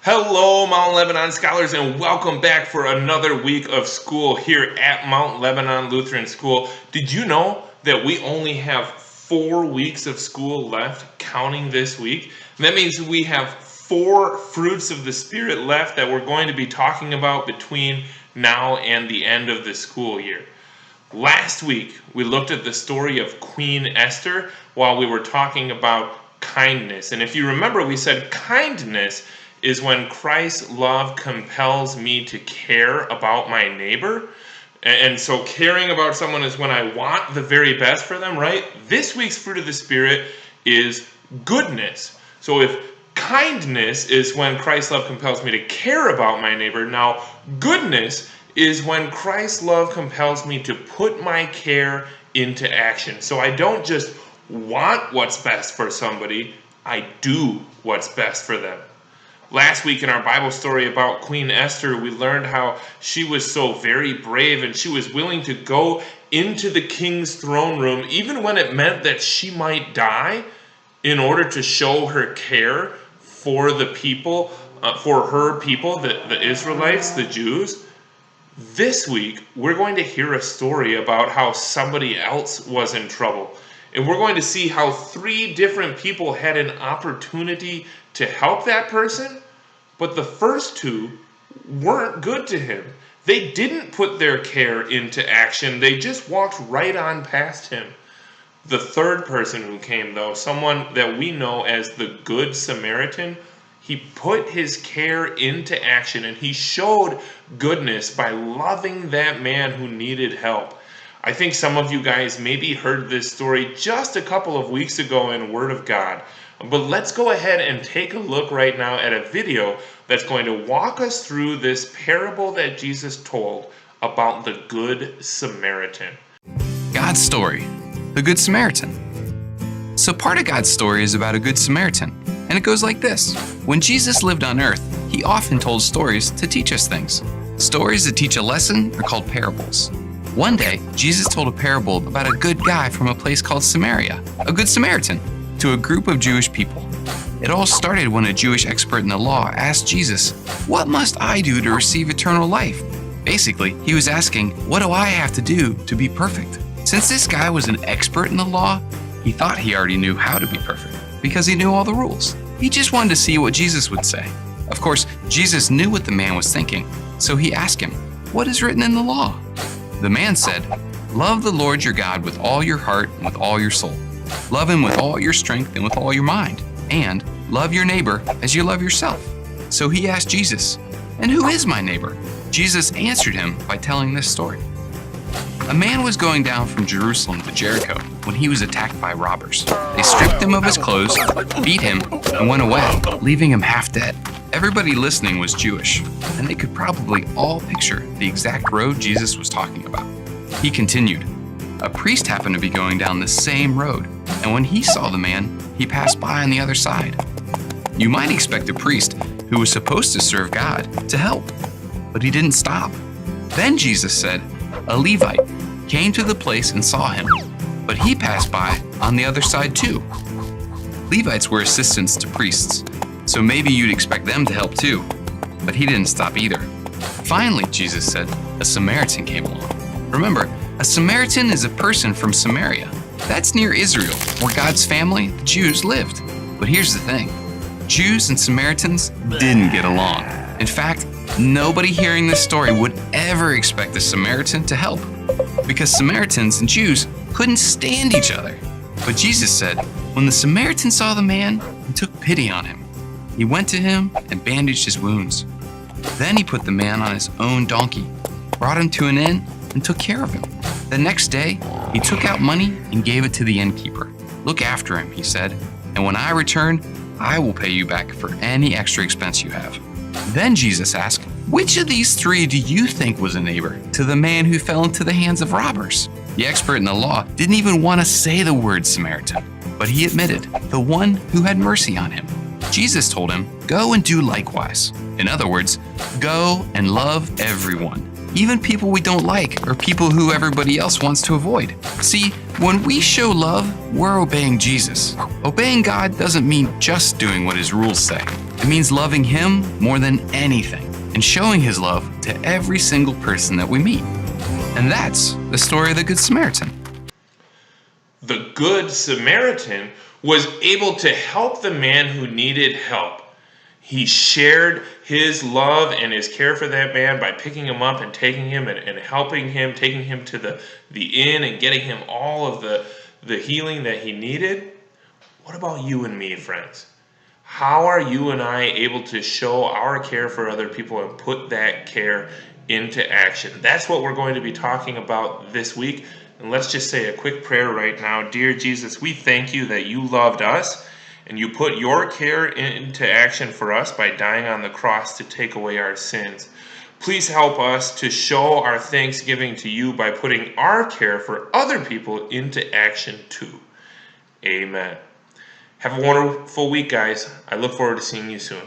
Hello, Mount Lebanon scholars, and welcome back for another week of school here at Mount Lebanon Lutheran School. Did you know that we only have 4 weeks of school left, counting this week? And that means we have 4 fruits of the Spirit left that we're going to be talking about between now and the end of the school year. Last week, we looked at the story of Queen Esther while we were talking about kindness. And if you remember, we said kindness is when Christ's love compels me to care about my neighbor. And so caring about someone is when I want the very best for them, right? This week's fruit of the Spirit is goodness. So if kindness is when Christ's love compels me to care about my neighbor, now goodness is when Christ's love compels me to put my care into action. So I don't just want what's best for somebody, I do what's best for them. Last week in our Bible story about Queen Esther, we learned how she was so very brave and she was willing to go into the king's throne room even when it meant that she might die in order to show her care for the people, for her people, the Israelites, the Jews. This week, we're going to hear a story about how somebody else was in trouble. And we're going to see how 3 different people had an opportunity to help that person, but the first 2 weren't good to him. They didn't put their care into action. They just walked right on past him. The third person who came, though, someone that we know as the Good Samaritan, he put his care into action and he showed goodness by loving that man who needed help. I think some of you guys maybe heard this story just a couple of weeks ago in Word of God. But let's go ahead and take a look right now at a video that's going to walk us through this parable that Jesus told about the Good Samaritan. God's story, the Good Samaritan. So part of God's story is about a Good Samaritan, and it goes like this. When Jesus lived on earth, he often told stories to teach us things. Stories that teach a lesson are called parables. One day, Jesus told a parable about a good guy from a place called Samaria, a Good Samaritan, to a group of Jewish people. It all started when a Jewish expert in the law asked Jesus, "What must I do to receive eternal life?" Basically, he was asking, what do I have to do to be perfect? Since this guy was an expert in the law, he thought he already knew how to be perfect because he knew all the rules. He just wanted to see what Jesus would say. Of course, Jesus knew what the man was thinking, so he asked him, "What is written in the law?" The man said, "Love the Lord your God with all your heart and with all your soul. Love him with all your strength and with all your mind. And love your neighbor as you love yourself." So he asked Jesus, "And who is my neighbor?" Jesus answered him by telling this story. A man was going down from Jerusalem to Jericho when he was attacked by robbers. They stripped him of his clothes, beat him, and went away, leaving him half dead. Everybody listening was Jewish, and they could probably all picture the exact road Jesus was talking about. He continued, "A priest happened to be going down the same road, and when he saw the man, he passed by on the other side." You might expect a priest who was supposed to serve God to help, but he didn't stop. Then Jesus said, "A Levite came to the place and saw him, but he passed by on the other side too." Levites were assistants to priests, so maybe you'd expect them to help too, but he didn't stop either. Finally, Jesus said, a Samaritan came along. Remember, a Samaritan is a person from Samaria. That's near Israel, where God's family, the Jews, lived. But here's the thing. Jews and Samaritans didn't get along. In fact, nobody hearing this story would ever expect a Samaritan to help, because Samaritans and Jews couldn't stand each other. But Jesus said, when the Samaritan saw the man, he took pity on him. He went to him and bandaged his wounds. Then he put the man on his own donkey, brought him to an inn, and took care of him. The next day, he took out money and gave it to the innkeeper. "Look after him," he said, "and when I return, I will pay you back for any extra expense you have." Then Jesus asked, "Which of these 3 do you think was a neighbor to the man who fell into the hands of robbers?" The expert in the law didn't even want to say the word Samaritan, but he admitted, the one who had mercy on him. Jesus told him, "Go and do likewise." In other words, go and love everyone. even people we don't like or people who everybody else wants to avoid. See, when we show love, we're obeying Jesus. Obeying God doesn't mean just doing what his rules say. It means loving him more than anything and showing his love to every single person that we meet. And that's the story of the Good Samaritan. The Good Samaritan was able to help the man who needed help. He shared his love and his care for that man by picking him up and taking him and helping him, taking him to the inn and getting him all of the healing that he needed. What about you and me, friends? How are you and I able to show our care for other people and put that care into action? That's what we're going to be talking about this week. And let's just say a quick prayer right now. Dear Jesus, we thank you that you loved us and you put your care into action for us by dying on the cross to take away our sins. Please help us to show our thanksgiving to you by putting our care for other people into action too. Amen. Have a wonderful week, guys. I look forward to seeing you soon.